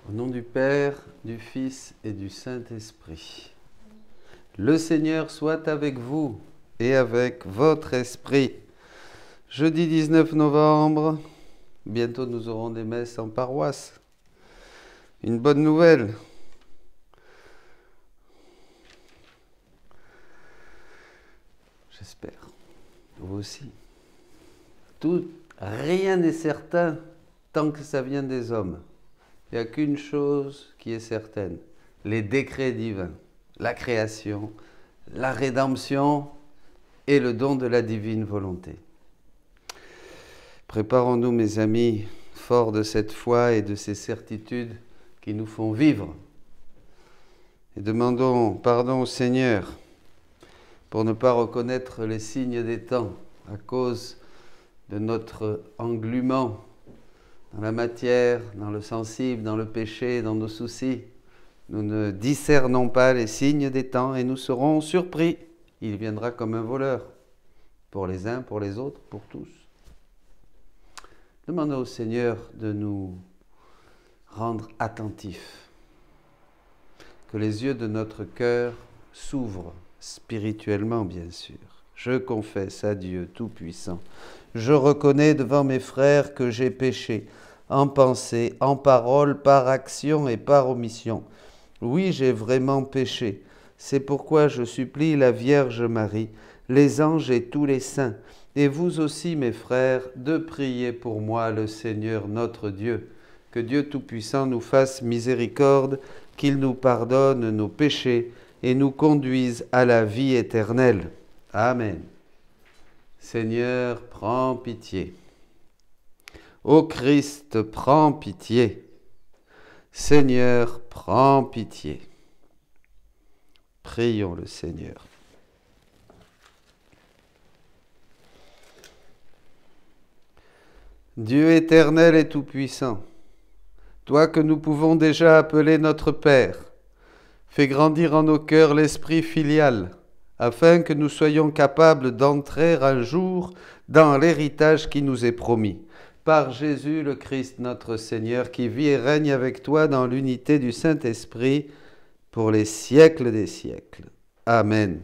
Au nom du Père, du Fils et du Saint-Esprit. Le Seigneur soit avec vous et avec votre esprit. Jeudi 19 novembre, bientôt nous aurons des messes en paroisse. Une bonne nouvelle. J'espère. Vous aussi. Rien n'est certain tant que ça vient des hommes. Il n'y a qu'une chose qui est certaine, les décrets divins, la création, la rédemption et le don de la divine volonté. Préparons-nous, mes amis, forts de cette foi et de ces certitudes qui nous font vivre. Et demandons pardon au Seigneur pour ne pas reconnaître les signes des temps à cause de notre englument dans la matière, dans le sensible, dans le péché, dans nos soucis. Nous ne discernons pas les signes des temps et nous serons surpris. Il viendra comme un voleur, pour les uns, pour les autres, pour tous. Demandons au Seigneur de nous rendre attentifs, que les yeux de notre cœur s'ouvrent, spirituellement bien sûr. Je confesse à Dieu Tout-Puissant. Je reconnais devant mes frères que j'ai péché, en pensée, en parole, par action et par omission. Oui, j'ai vraiment péché. C'est pourquoi je supplie la Vierge Marie, les anges et tous les saints, et vous aussi, mes frères, de prier pour moi le Seigneur notre Dieu. Que Dieu Tout-Puissant nous fasse miséricorde, qu'il nous pardonne nos péchés et nous conduise à la vie éternelle. Amen. Seigneur, prends pitié. Ô Christ, prends pitié. Seigneur, prends pitié. Prions le Seigneur. Dieu éternel et tout-puissant, toi que nous pouvons déjà appeler notre Père, fais grandir en nos cœurs l'esprit filial, afin que nous soyons capables d'entrer un jour dans l'héritage qui nous est promis. Par Jésus le Christ notre Seigneur, qui vit et règne avec toi dans l'unité du Saint-Esprit, pour les siècles des siècles. Amen.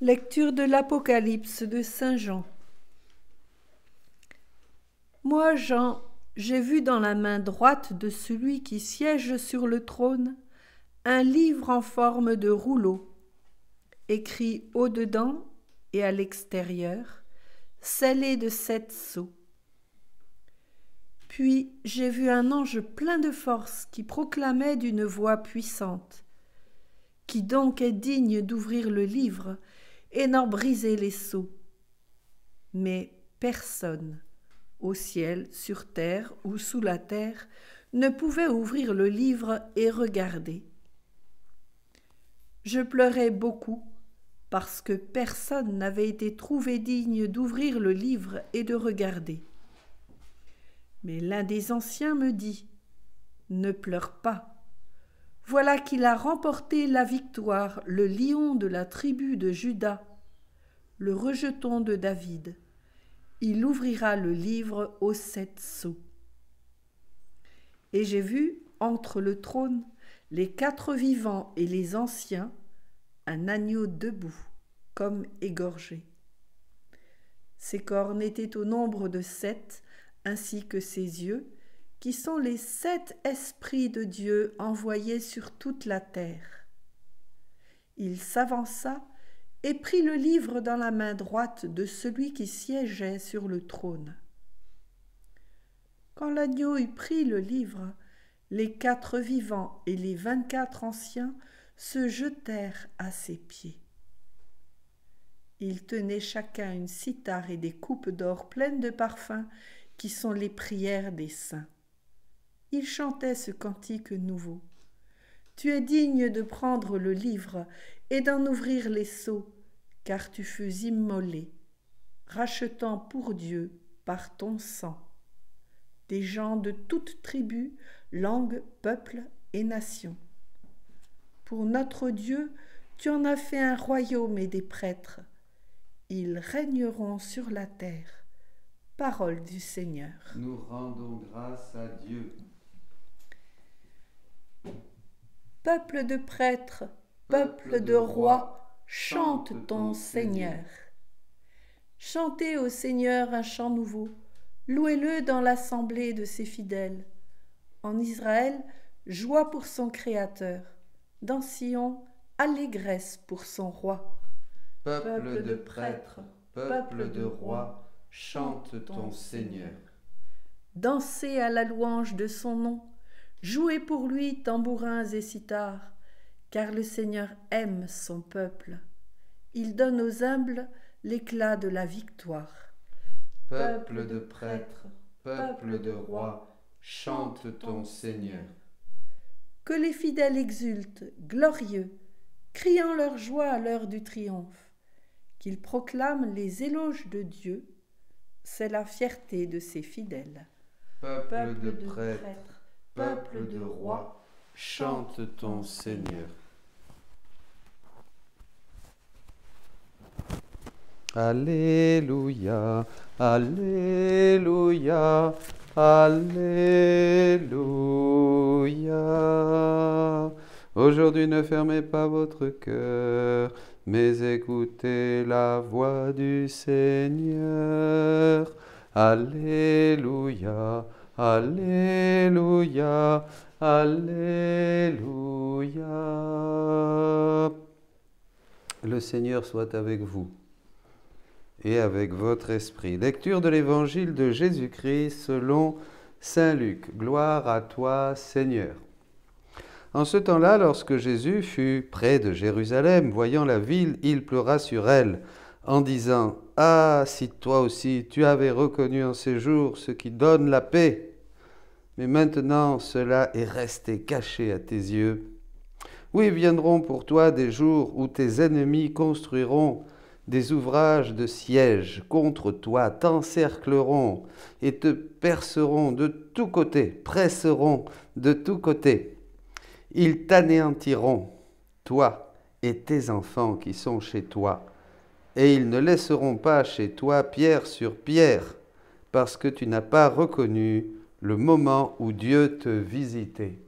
Lecture de l'Apocalypse de Saint Jean. Moi, Jean, j'ai vu dans la main droite de celui qui siège sur le trône un livre en forme de rouleau, écrit au-dedans et à l'extérieur, scellé de 7 sceaux. Puis j'ai vu un ange plein de force qui proclamait d'une voix puissante : « Qui donc est digne d'ouvrir le livre et n'en briser les sceaux ?» Mais personne, au ciel, sur terre ou sous la terre, ne pouvait ouvrir le livre et regarder. Je pleurais beaucoup parce que personne n'avait été trouvé digne d'ouvrir le livre et de regarder. Mais l'un des anciens me dit : « Ne pleure pas. Voilà qu'il a remporté la victoire, le lion de la tribu de Juda, le rejeton de David. Il ouvrira le livre aux 7 sceaux. » Et j'ai vu, entre le trône, les 4 vivants et les anciens, un agneau debout, comme égorgé. Ses cornes étaient au nombre de 7, ainsi que ses yeux, qui sont les 7 esprits de Dieu envoyés sur toute la terre. Il s'avança et prit le livre dans la main droite de celui qui siégeait sur le trône. Quand l'agneau eut pris le livre, les 4 vivants et les 24 anciens se jetèrent à ses pieds. Ils tenaient chacun une cithare et des coupes d'or pleines de parfums qui sont les prières des saints. Ils chantaient ce cantique nouveau. « Tu es digne de prendre le livre et d'en ouvrir les sceaux, car tu fus immolé, rachetant pour Dieu par ton sang. Des gens de toutes tribus, langues, peuples et nations. Pour notre Dieu, tu en as fait un royaume et des prêtres. Ils régneront sur la terre. Parole du Seigneur. Nous rendons grâce à Dieu. Peuple de prêtres, peuple de rois, chante ton Seigneur. Chantez au Seigneur un chant nouveau, louez-le dans l'assemblée de ses fidèles. En Israël, joie pour son Créateur, dans Sion, allégresse pour son roi. Peuple de prêtres, peuple de rois, chante ton Seigneur. Dansez à la louange de son nom, jouez pour lui tambourins et cithars, car le Seigneur aime son peuple. Il donne aux humbles l'éclat de la victoire. Peuple de prêtres, peuple de rois, chante ton Seigneur. Que les fidèles exultent, glorieux, criant leur joie à l'heure du triomphe, qu'ils proclament les éloges de Dieu, c'est la fierté de ses fidèles. Peuple de prêtres, peuple de rois, chante ton Seigneur. Alléluia, alléluia, alléluia. Aujourd'hui ne fermez pas votre cœur, mais écoutez la voix du Seigneur. Alléluia, alléluia, alléluia. Le Seigneur soit avec vous et avec votre esprit. Lecture de l'Évangile de Jésus-Christ selon saint Luc. Gloire à toi, Seigneur. En ce temps-là, lorsque Jésus fut près de Jérusalem, voyant la ville, il pleura sur elle, en disant « Ah, si toi aussi tu avais reconnu en ces jours ce qui donne la paix, mais maintenant cela est resté caché à tes yeux. Oui, viendront pour toi des jours où tes ennemis construiront des ouvrages de siège contre toi, t'encercleront et te perceront de tous côtés, presseront de tous côtés. Ils t'anéantiront, toi et tes enfants qui sont chez toi, et ils ne laisseront pas chez toi pierre sur pierre, parce que tu n'as pas reconnu le moment où Dieu te visitait. »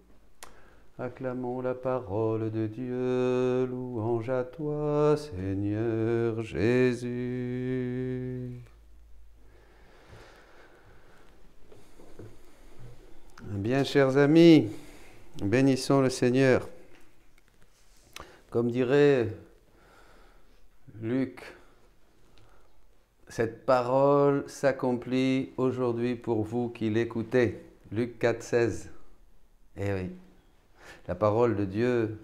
Acclamons la parole de Dieu, louange à toi, Seigneur Jésus. Bien, chers amis, bénissons le Seigneur. Comme dirait Luc, cette parole s'accomplit aujourd'hui pour vous qui l'écoutez. Luc 4,16. Eh oui. La parole de Dieu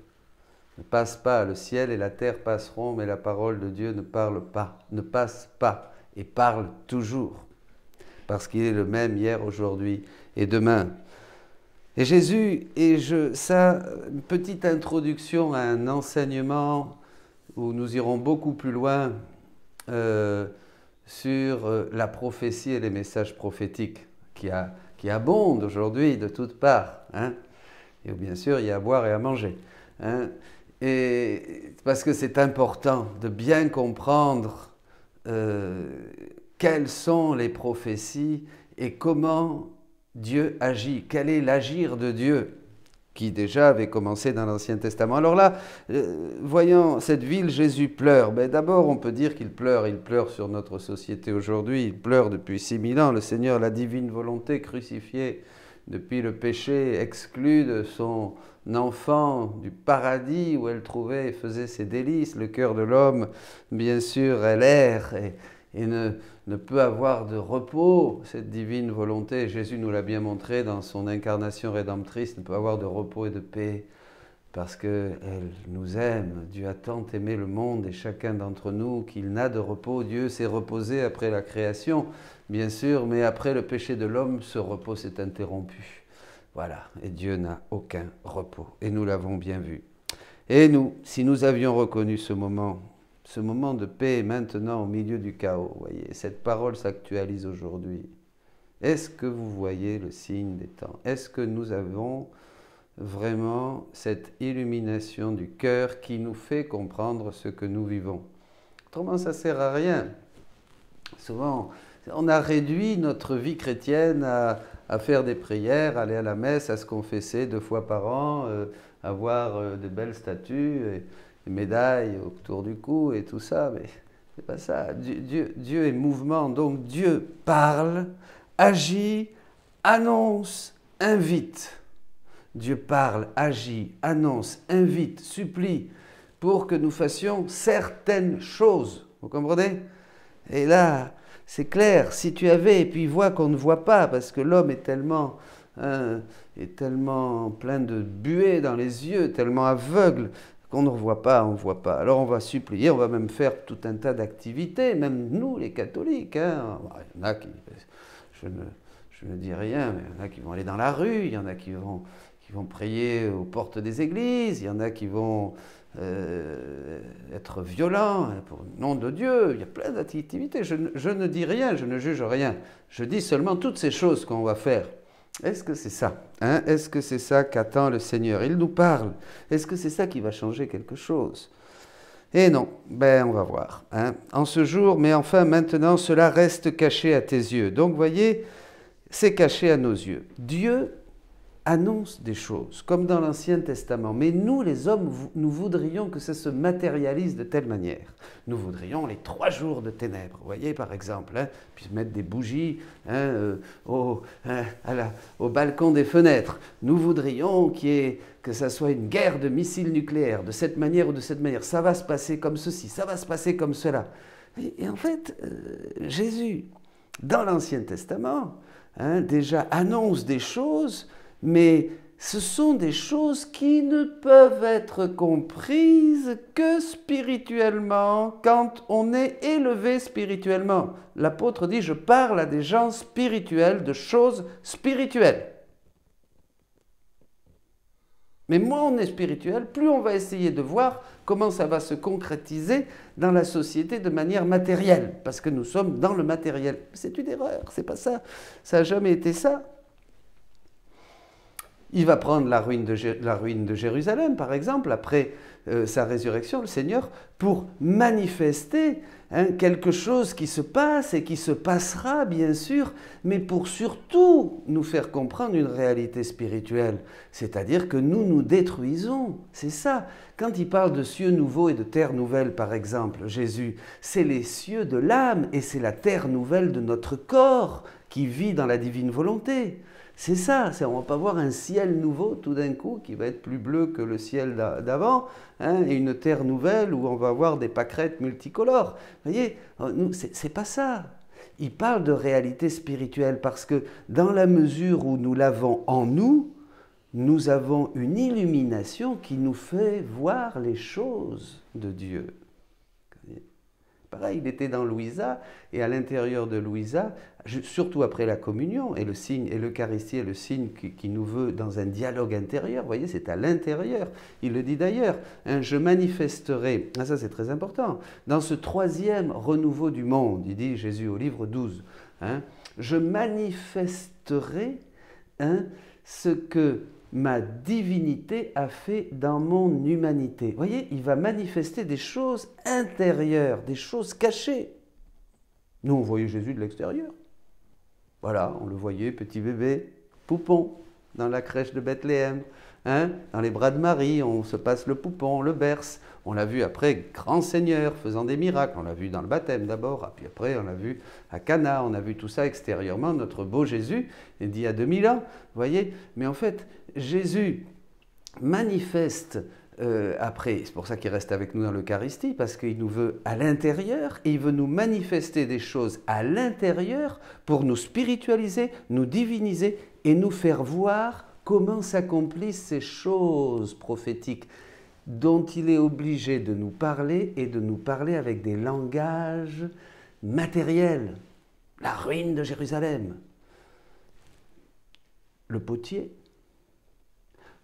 ne passe pas, le ciel et la terre passeront, mais la parole de Dieu ne parle pas, ne passe pas et parle toujours, parce qu'il est le même hier, aujourd'hui et demain. Et Jésus, ça, une petite introduction à un enseignement où nous irons beaucoup plus loin sur la prophétie et les messages prophétiques qui abondent aujourd'hui de toutes parts, hein. Et bien sûr, il y a à boire et à manger. Hein. Et parce que c'est important de bien comprendre quelles sont les prophéties et comment Dieu agit. Quel est l'agir de Dieu qui déjà avait commencé dans l'Ancien Testament. Alors là, voyant cette ville, Jésus pleure. Ben d'abord, on peut dire qu'il pleure. Il pleure sur notre société aujourd'hui. Il pleure depuis 6000 ans. Le Seigneur, la divine volonté crucifiée depuis le péché, exclu de son enfant du paradis où elle trouvait et faisait ses délices. Le cœur de l'homme, bien sûr, elle erre et ne peut avoir de repos. Cette divine volonté, Jésus nous l'a bien montré dans son incarnation rédemptrice, ne peut avoir de repos et de paix parce qu'elle nous aime. Dieu a tant aimé le monde et chacun d'entre nous qu'il n'a de repos. Dieu s'est reposé après la création, bien sûr, mais après le péché de l'homme, ce repos s'est interrompu. Voilà, et Dieu n'a aucun repos, et nous l'avons bien vu. Et nous, si nous avions reconnu ce moment, ce moment de paix est maintenant au milieu du chaos. Voyez, cette parole s'actualise aujourd'hui. Est-ce que vous voyez le signe des temps? Est-ce que nous avons vraiment cette illumination du cœur qui nous fait comprendre ce que nous vivons? Autrement, ça ne sert à rien. Souvent, on a réduit notre vie chrétienne à faire des prières, aller à la messe, à se confesser 2 fois par an, avoir de belles statues, et des médailles autour du cou et tout ça. Mais c'est pas ça. Dieu est mouvement, donc Dieu parle, agit, annonce, invite. Dieu parle, agit, annonce, invite, supplie pour que nous fassions certaines choses. Vous comprenez? Et là, c'est clair, si tu avais, et puis vois qu'on ne voit pas, parce que l'homme est tellement plein de buée dans les yeux, tellement aveugle, qu'on ne voit pas, on ne voit pas. Alors on va supplier, on va même faire tout un tas d'activités, même nous les catholiques. Hein. Il y en a qui, je ne dis rien, mais il y en a qui vont aller dans la rue, il y en a qui vont prier aux portes des églises, il y en a qui vont être violents pour le nom de Dieu. Il y a plein d'activités. Je ne dis rien, je ne juge rien. Je dis seulement toutes ces choses qu'on va faire. Est-ce que c'est ça, hein? Est-ce que c'est ça qu'attend le Seigneur? Il nous parle. Est-ce que c'est ça qui va changer quelque chose? Eh non, on va voir. Hein? En ce jour, mais enfin maintenant, cela reste caché à tes yeux. Donc, voyez, c'est caché à nos yeux. Dieu annonce des choses, comme dans l'Ancien Testament. Mais nous, les hommes, nous voudrions que ça se matérialise de telle manière. Nous voudrions les 3 jours de ténèbres, vous voyez, par exemple, hein, puis mettre des bougies au balcon des fenêtres. Nous voudrions que ça soit une guerre de missiles nucléaires, de cette manière ou de cette manière. Ça va se passer comme ceci, ça va se passer comme cela. Et en fait, Jésus, dans l'Ancien Testament, déjà annonce des choses, mais ce sont des choses qui ne peuvent être comprises que spirituellement, quand on est élevé spirituellement. L'apôtre dit, je parle à des gens spirituels, de choses spirituelles. Mais moins on est spirituel, plus on va essayer de voir comment ça va se concrétiser dans la société de manière matérielle, parce que nous sommes dans le matériel. C'est une erreur, c'est pas ça. Ça n'a jamais été ça. Il va prendre la ruine de Jérusalem, par exemple, après sa résurrection, le Seigneur, pour manifester quelque chose qui se passe et qui se passera, bien sûr, mais pour surtout nous faire comprendre une réalité spirituelle. C'est-à-dire que nous nous détruisons. C'est ça. Quand il parle de cieux nouveaux et de terre nouvelle, par exemple, Jésus, c'est les cieux de l'âme et c'est la terre nouvelle de notre corps qui vit dans la divine volonté. C'est ça, on ne va pas voir un ciel nouveau tout d'un coup qui va être plus bleu que le ciel d'avant, et une terre nouvelle où on va avoir des pâquerettes multicolores. Vous voyez, c'est pas ça. Il parle de réalité spirituelle parce que dans la mesure où nous l'avons en nous, nous avons une illumination qui nous fait voir les choses de Dieu. Pareil, il était dans Louisa, et à l'intérieur de Louisa, surtout après la communion, et le signe, et l'Eucharistie est le signe qui nous veut dans un dialogue intérieur, vous voyez, c'est à l'intérieur. Il le dit d'ailleurs, je manifesterai, ça c'est très important, dans ce 3e renouveau du monde, il dit Jésus au livre 12, je manifesterai ce que ma divinité a fait dans mon humanité. Vous voyez, il va manifester des choses intérieures, des choses cachées. Nous, on voyait Jésus de l'extérieur. Voilà, on le voyait, petit bébé, poupon, dans la crèche de Bethléem. Dans les bras de Marie, on se passe le poupon, on le berce. On l'a vu après, grand Seigneur, faisant des miracles. On l'a vu dans le baptême d'abord, puis après on l'a vu à Cana, on a vu tout ça extérieurement, notre beau Jésus, d'il y a 2000 ans, vous voyez. Mais en fait, Jésus manifeste après, c'est pour ça qu'il reste avec nous dans l'Eucharistie, parce qu'il nous veut à l'intérieur, et il veut nous manifester des choses à l'intérieur pour nous spiritualiser, nous diviniser et nous faire voir comment s'accomplissent ces choses prophétiques dont il est obligé de nous parler et de nous parler avec des langages matériels. La ruine de Jérusalem, le potier,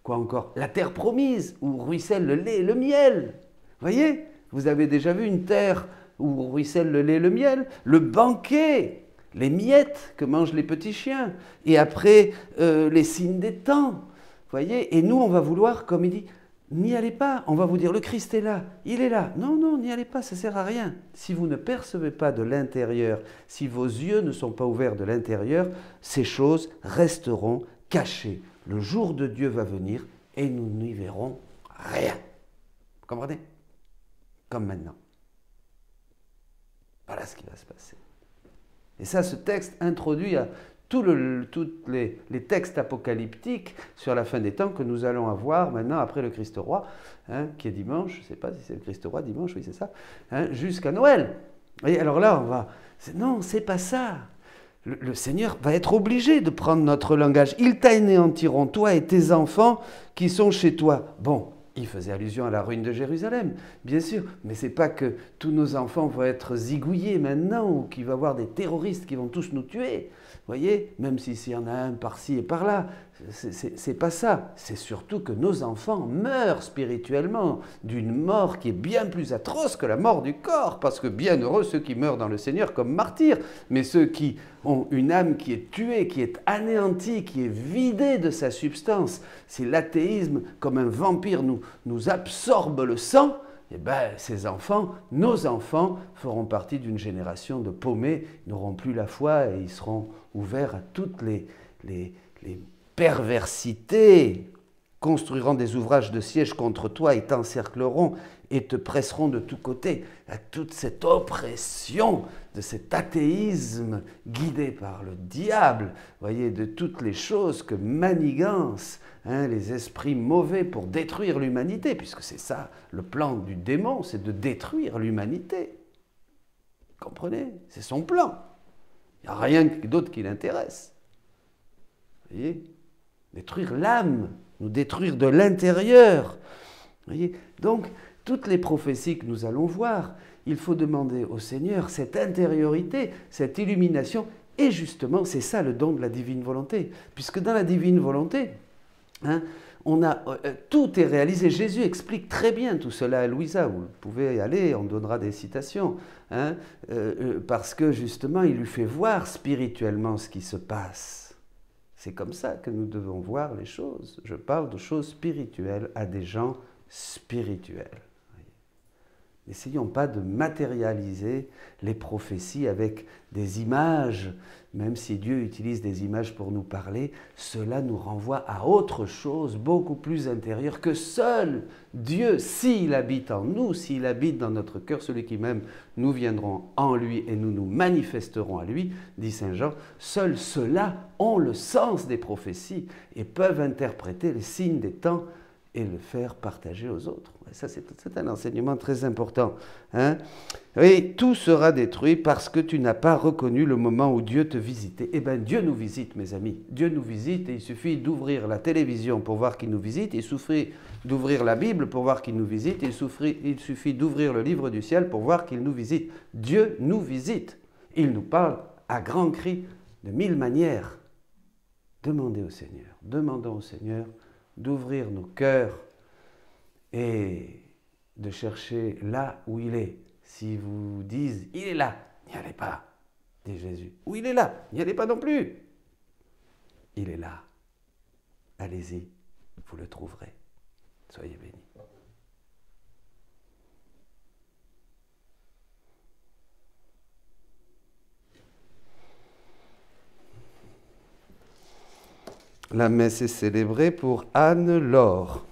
quoi encore? La terre promise où ruisselle le lait et le miel. Voyez? Vous avez déjà vu une terre où ruisselle le lait et le miel? Le banquet, les miettes que mangent les petits chiens. Et après, les signes des temps. Voyez? Et nous, on va vouloir, comme il dit, n'y allez pas. On va vous dire, le Christ est là, il est là. Non, non, n'y allez pas, ça ne sert à rien. Si vous ne percevez pas de l'intérieur, si vos yeux ne sont pas ouverts de l'intérieur, ces choses resteront cachées. Le jour de Dieu va venir et nous n'y verrons rien. Vous comprenez? Comme maintenant. Voilà ce qui va se passer. Et ça, ce texte introduit à tous les textes apocalyptiques sur la fin des temps que nous allons avoir maintenant après le Christ roi, hein, qui est dimanche, je ne sais pas si c'est le Christ roi dimanche, oui c'est ça, hein, jusqu'à Noël. Et alors là, on va... Non, c'est pas ça. Le Seigneur va être obligé de prendre notre langage. Ils t'anéantiront, toi et tes enfants qui sont chez toi. Bon, il faisait allusion à la ruine de Jérusalem, bien sûr, mais ce n'est pas que tous nos enfants vont être zigouillés maintenant ou qu'il va y avoir des terroristes qui vont tous nous tuer. Vous voyez, même s'il y en a un par-ci et par-là, c'est pas ça. C'est surtout que nos enfants meurent spirituellement d'une mort qui est bien plus atroce que la mort du corps, parce que bienheureux ceux qui meurent dans le Seigneur comme martyrs, mais ceux qui ont une âme qui est tuée, qui est anéantie, qui est vidée de sa substance, si l'athéisme, comme un vampire, nous absorbe le sang, eh bien, ces enfants, nos enfants, feront partie d'une génération de paumés, ils n'auront plus la foi et ils seront ouverts à toutes les perversités, construiront des ouvrages de siège contre toi et t'encercleront et te presseront de tous côtés à toute cette oppression de cet athéisme guidé par le diable, voyez, de toutes les choses que manigancent les esprits mauvais pour détruire l'humanité, puisque c'est ça le plan du démon, c'est de détruire l'humanité. Comprenez? C'est son plan. Il n'y a rien d'autre qui l'intéresse. Vous voyez? Détruire l'âme, nous détruire de l'intérieur. Vous voyez? Donc, toutes les prophéties que nous allons voir, il faut demander au Seigneur cette intériorité, cette illumination, et justement, c'est ça le don de la divine volonté. Puisque dans la divine volonté, tout est réalisé. Jésus explique très bien tout cela à Louisa. Vous pouvez y aller, on donnera des citations. Parce que justement, il lui fait voir spirituellement ce qui se passe. C'est comme ça que nous devons voir les choses. Je parle de choses spirituelles à des gens spirituels. N'essayons pas de matérialiser les prophéties avec des images. Même si Dieu utilise des images pour nous parler, cela nous renvoie à autre chose, beaucoup plus intérieure, que seul Dieu, s'il habite en nous, s'il habite dans notre cœur, celui qui m'aime, nous viendrons en lui et nous nous manifesterons à lui, dit Saint Jean. Seuls ceux-là ont le sens des prophéties et peuvent interpréter les signes des temps et le faire partager aux autres. Ça, c'est un enseignement très important. Et tout sera détruit parce que tu n'as pas reconnu le moment où Dieu te visitait. Eh bien, Dieu nous visite, mes amis. Dieu nous visite et il suffit d'ouvrir la télévision pour voir qu'il nous visite. Il suffit d'ouvrir la Bible pour voir qu'il nous visite. Il suffit d'ouvrir le livre du ciel pour voir qu'il nous visite. Dieu nous visite. Il nous parle à grands cris de mille manières. Demandez au Seigneur. Demandons au Seigneur d'ouvrir nos cœurs et de chercher là où il est. Si vous disent « il est là », n'y allez pas, dit Jésus. Ou « il est là », n'y allez pas non plus. Il est là. Allez-y, vous le trouverez. Soyez bénis. La messe est célébrée pour Anne-Laure.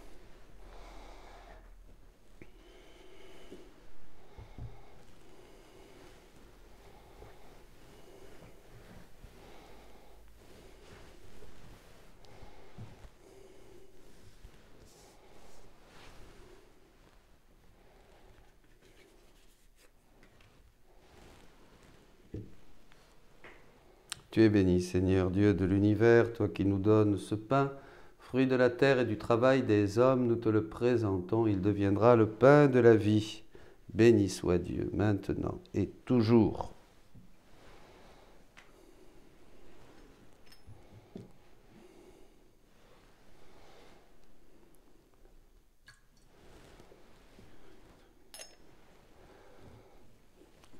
Tu es béni, Seigneur, Dieu de l'univers, toi qui nous donnes ce pain, fruit de la terre et du travail des hommes, nous te le présentons, il deviendra le pain de la vie. Béni soit Dieu, maintenant et toujours.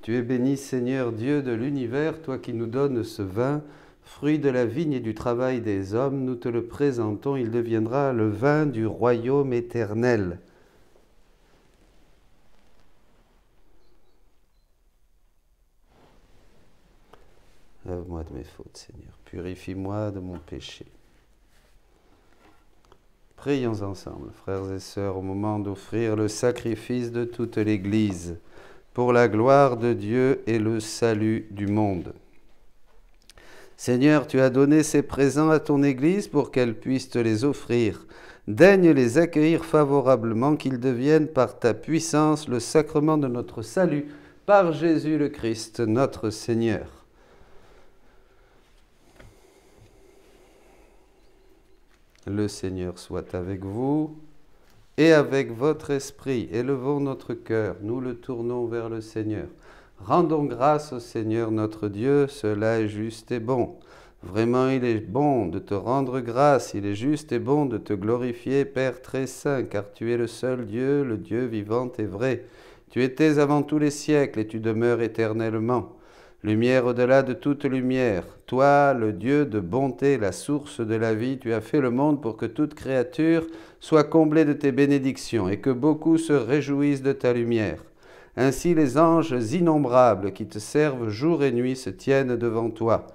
Tu es béni, Seigneur Dieu de l'univers, toi qui nous donnes ce vin, fruit de la vigne et du travail des hommes, nous te le présentons, il deviendra le vin du royaume éternel. Lave-moi de mes fautes, Seigneur. Purifie-moi de mon péché. Prions ensemble, frères et sœurs, au moment d'offrir le sacrifice de toute l'Église, pour la gloire de Dieu et le salut du monde. Seigneur, tu as donné ces présents à ton Église pour qu'elle puisse te les offrir. Daigne les accueillir favorablement, qu'ils deviennent par ta puissance le sacrement de notre salut, par Jésus le Christ, notre Seigneur. Le Seigneur soit avec vous et avec votre esprit. Élevons notre cœur, nous le tournons vers le Seigneur. Rendons grâce au Seigneur notre Dieu, cela est juste et bon. Vraiment, il est bon de te rendre grâce, il est juste et bon de te glorifier, Père très saint, car tu es le seul Dieu, le Dieu vivant et vrai. Tu étais avant tous les siècles et tu demeures éternellement. Lumière au-delà de toute lumière, toi, le Dieu de bonté, la source de la vie, tu as fait le monde pour que toute créature soit comblée de tes bénédictions et que beaucoup se réjouissent de ta lumière. Ainsi les anges innombrables qui te servent jour et nuit se tiennent devant toi,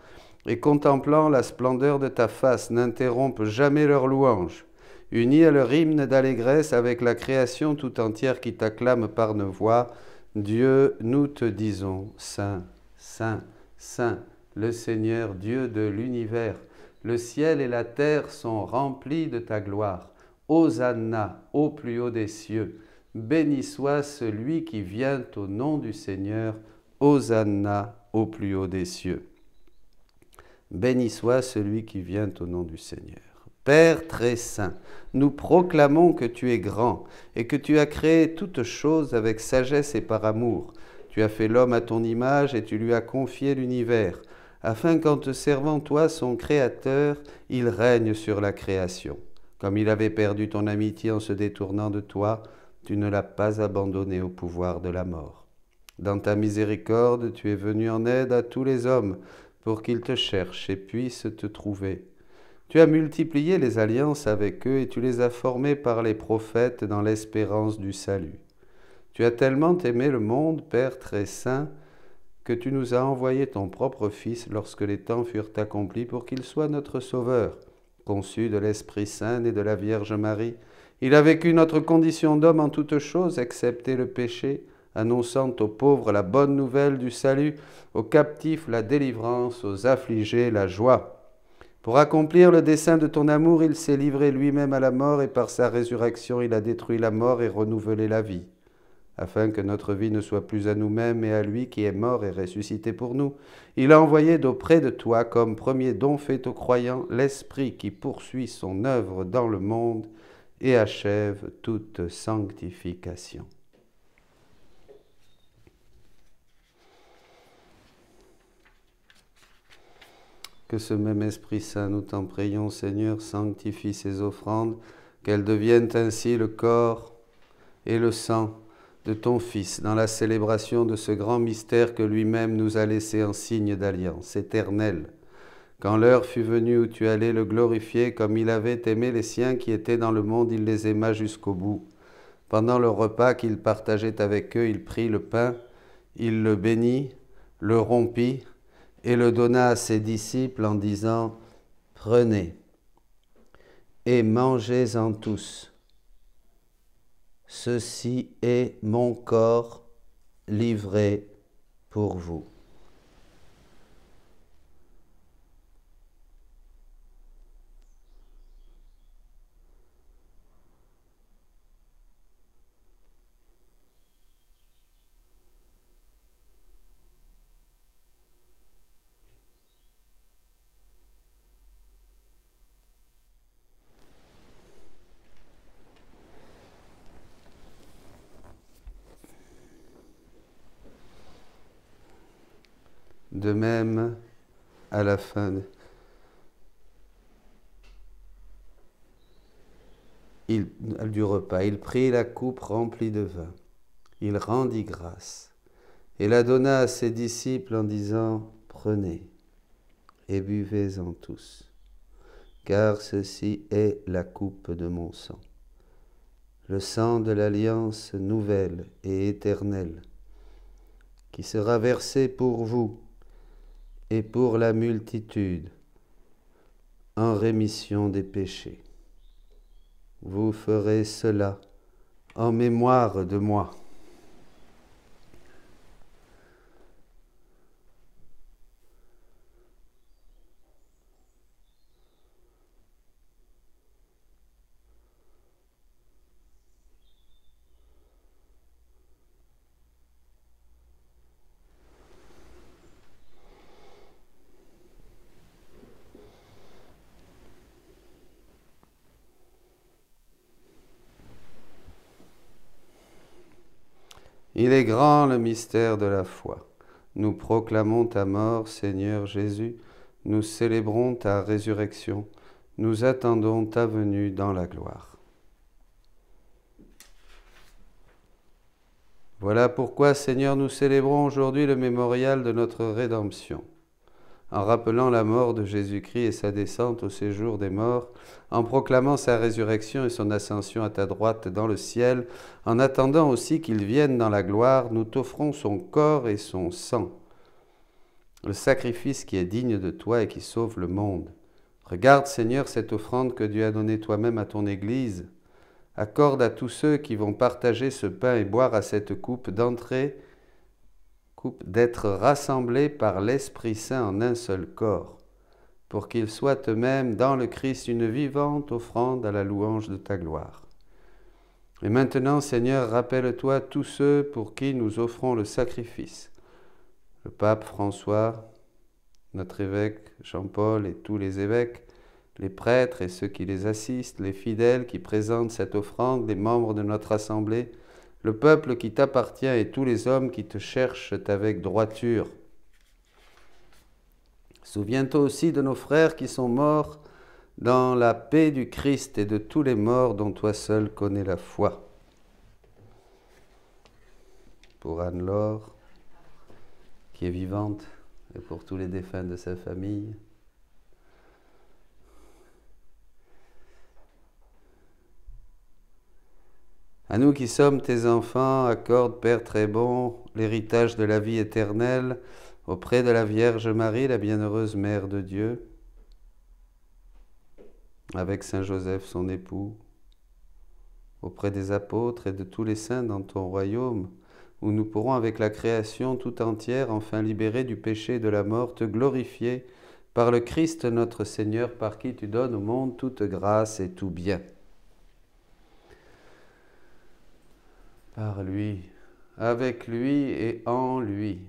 et contemplant la splendeur de ta face, n'interrompent jamais leur louange. Unis à leur hymne d'allégresse avec la création tout entière qui t'acclame par nos voix, Dieu, nous te disons, Saint, Saint, Saint, le Seigneur Dieu de l'univers. Le ciel et la terre sont remplis de ta gloire. Hosanna, au plus haut des cieux. Béni soit celui qui vient au nom du Seigneur. Hosanna, au plus haut des cieux. Béni soit celui qui vient au nom du Seigneur. Père très saint, nous proclamons que tu es grand et que tu as créé toutes choses avec sagesse et par amour. Tu as fait l'homme à ton image et tu lui as confié l'univers, afin qu'en te servant toi, son Créateur, il règne sur la création. Comme il avait perdu ton amitié en se détournant de toi, tu ne l'as pas abandonné au pouvoir de la mort. Dans ta miséricorde, tu es venu en aide à tous les hommes, pour qu'ils te cherchent et puissent te trouver. Tu as multiplié les alliances avec eux et tu les as formés par les prophètes dans l'espérance du salut. Tu as tellement aimé le monde, Père très saint, que tu nous as envoyé ton propre Fils lorsque les temps furent accomplis pour qu'il soit notre Sauveur. Conçu de l'Esprit Saint et de la Vierge Marie, il a vécu notre condition d'homme en toutes choses, excepté le péché, annonçant aux pauvres la bonne nouvelle du salut, aux captifs la délivrance, aux affligés la joie. Pour accomplir le dessein de ton amour, il s'est livré lui-même à la mort et par sa résurrection, il a détruit la mort et renouvelé la vie, afin que notre vie ne soit plus à nous-mêmes, mais à lui qui est mort et ressuscité pour nous. Il a envoyé d'auprès de toi, comme premier don fait aux croyants, l'Esprit qui poursuit son œuvre dans le monde et achève toute sanctification. Que ce même Esprit Saint, nous t'en prions, Seigneur, sanctifie ces offrandes, qu'elles deviennent ainsi le corps et le sang de ton Fils, dans la célébration de ce grand mystère que lui-même nous a laissé en signe d'alliance éternelle. Quand l'heure fut venue où tu allais le glorifier, comme il avait aimé les siens qui étaient dans le monde, il les aima jusqu'au bout. Pendant le repas qu'il partageait avec eux, il prit le pain, il le bénit, le rompit, et le donna à ses disciples en disant « Prenez et mangez-en tous. Ceci est mon corps livré pour vous. » De même, à la fin du repas, il prit la coupe remplie de vin. Il rendit grâce et la donna à ses disciples en disant, « Prenez et buvez-en tous, car ceci est la coupe de mon sang, le sang de l'alliance nouvelle et éternelle, qui sera versé pour vous et pour la multitude en rémission des péchés. Vous ferez cela en mémoire de moi. » Il est grand le mystère de la foi. Nous proclamons ta mort, Seigneur Jésus. Nous célébrons ta résurrection. Nous attendons ta venue dans la gloire. Voilà pourquoi, Seigneur, nous célébrons aujourd'hui le mémorial de notre rédemption, en rappelant la mort de Jésus-Christ et sa descente au séjour des morts, en proclamant sa résurrection et son ascension à ta droite dans le ciel, en attendant aussi qu'il vienne dans la gloire, nous t'offrons son corps et son sang, le sacrifice qui est digne de toi et qui sauve le monde. Regarde, Seigneur, cette offrande que Dieu a donnée toi-même à ton Église. Accorde à tous ceux qui vont partager ce pain et boire à cette coupe d'être rassemblés par l'Esprit Saint en un seul corps, pour qu'ils soient eux-mêmes dans le Christ une vivante offrande à la louange de ta gloire. Et maintenant, Seigneur, rappelle-toi tous ceux pour qui nous offrons le sacrifice. Le pape François, notre évêque Jean-Paul et tous les évêques, les prêtres et ceux qui les assistent, les fidèles qui présentent cette offrande, les membres de notre assemblée, le peuple qui t'appartient et tous les hommes qui te cherchent avec droiture. Souviens-toi aussi de nos frères qui sont morts dans la paix du Christ et de tous les morts dont toi seul connais la foi. Pour Anne-Laure, qui est vivante, et pour tous les défunts de sa famille. À nous qui sommes tes enfants, accorde, Père très bon, l'héritage de la vie éternelle auprès de la Vierge Marie, la bienheureuse Mère de Dieu, avec Saint Joseph, son époux, auprès des apôtres et de tous les saints dans ton royaume, où nous pourrons, avec la création tout entière, enfin libérés du péché et de la mort, te glorifier par le Christ notre Seigneur, par qui tu donnes au monde toute grâce et tout bien. Par lui, avec lui et en lui,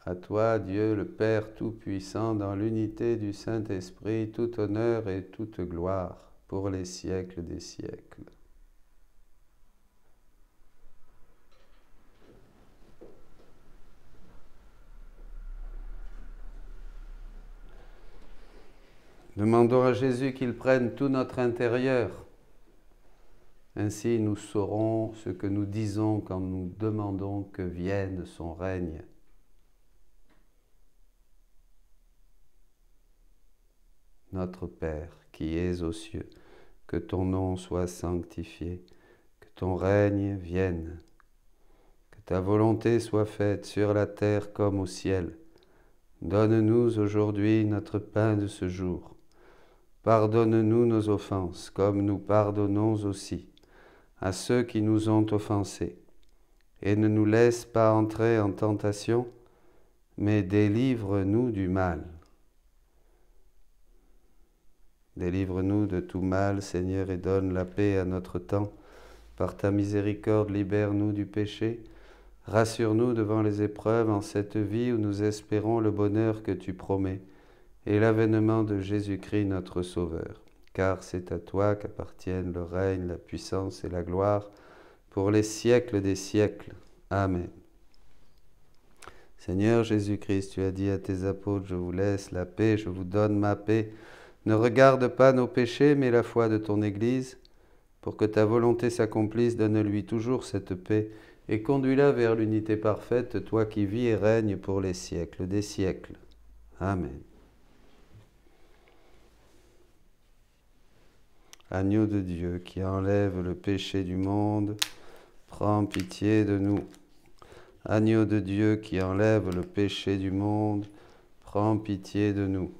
à toi, Dieu le Père Tout-Puissant, dans l'unité du Saint-Esprit, tout honneur et toute gloire, pour les siècles des siècles. Demandons à Jésus qu'il prenne tout notre intérieur. Ainsi, nous saurons ce que nous disons quand nous demandons que vienne son règne. Notre Père, qui es aux cieux, que ton nom soit sanctifié, que ton règne vienne, que ta volonté soit faite sur la terre comme au ciel. Donne-nous aujourd'hui notre pain de ce jour. Pardonne-nous nos offenses, comme nous pardonnons aussi à ceux qui nous ont offensés, et ne nous laisse pas entrer en tentation, mais délivre-nous du mal. Délivre-nous de tout mal, Seigneur, et donne la paix à notre temps. Par ta miséricorde, libère-nous du péché. Rassure-nous devant les épreuves en cette vie où nous espérons le bonheur que tu promets et l'avènement de Jésus-Christ notre Sauveur. Car c'est à toi qu'appartiennent le règne, la puissance et la gloire pour les siècles des siècles. Amen. Seigneur Jésus-Christ, tu as dit à tes apôtres, je vous laisse la paix, je vous donne ma paix. Ne regarde pas nos péchés, mais la foi de ton Église. Pour que ta volonté s'accomplisse, donne-lui toujours cette paix et conduis-la vers l'unité parfaite, toi qui vis et règnes pour les siècles des siècles. Amen. Agneau de Dieu qui enlève le péché du monde, prends pitié de nous. Agneau de Dieu qui enlève le péché du monde, prends pitié de nous.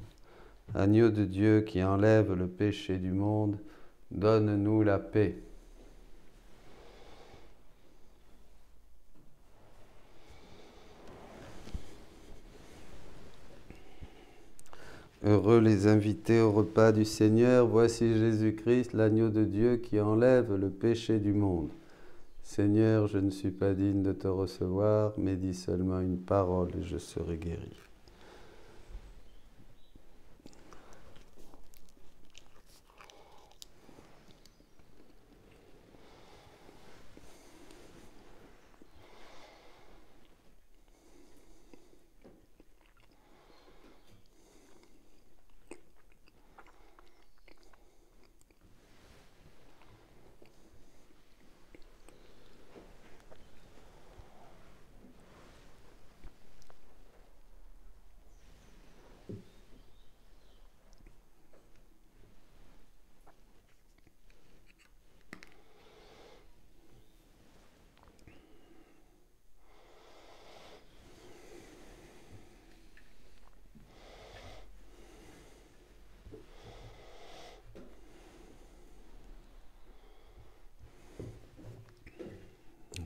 Agneau de Dieu qui enlève le péché du monde, donne-nous la paix. Heureux les invités au repas du Seigneur, voici Jésus-Christ, l'agneau de Dieu qui enlève le péché du monde. Seigneur, je ne suis pas digne de te recevoir, mais dis seulement une parole et je serai guéri.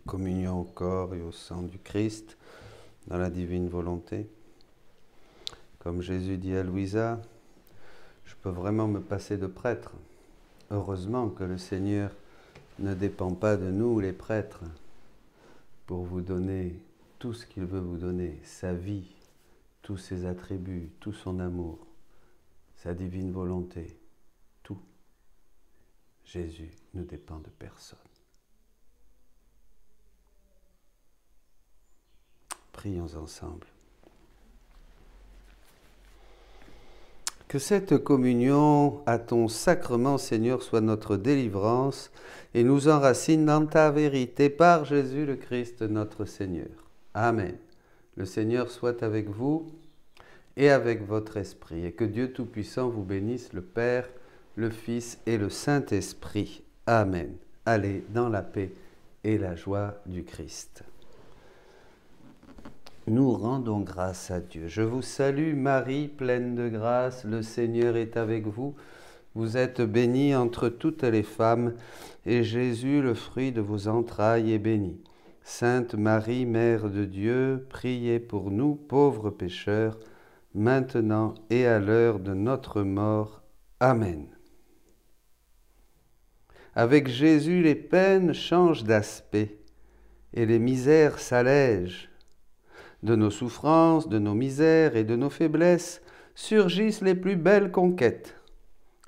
Communion au corps et au sang du Christ, dans la divine volonté. Comme Jésus dit à Louisa, je peux vraiment me passer de prêtre. Heureusement que le Seigneur ne dépend pas de nous, les prêtres, pour vous donner tout ce qu'il veut vous donner, sa vie, tous ses attributs, tout son amour, sa divine volonté, tout. Jésus ne dépend de personne. Prions ensemble. Que cette communion à ton sacrement, Seigneur, soit notre délivrance et nous enracine dans ta vérité par Jésus le Christ, notre Seigneur. Amen. Le Seigneur soit avec vous et avec votre esprit, et que Dieu Tout-Puissant vous bénisse, le Père, le Fils et le Saint-Esprit. Amen. Allez dans la paix et la joie du Christ. Nous rendons grâce à Dieu. Je vous salue Marie, pleine de grâce, le Seigneur est avec vous. Vous êtes bénie entre toutes les femmes, et Jésus, le fruit de vos entrailles, est béni. Sainte Marie, Mère de Dieu, priez pour nous, pauvres pécheurs, maintenant et à l'heure de notre mort. Amen. Avec Jésus, les peines changent d'aspect, et les misères s'allègent. De nos souffrances, de nos misères et de nos faiblesses surgissent les plus belles conquêtes,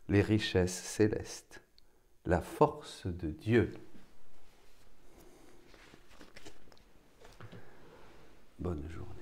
les richesses célestes, la force de Dieu. Bonne journée.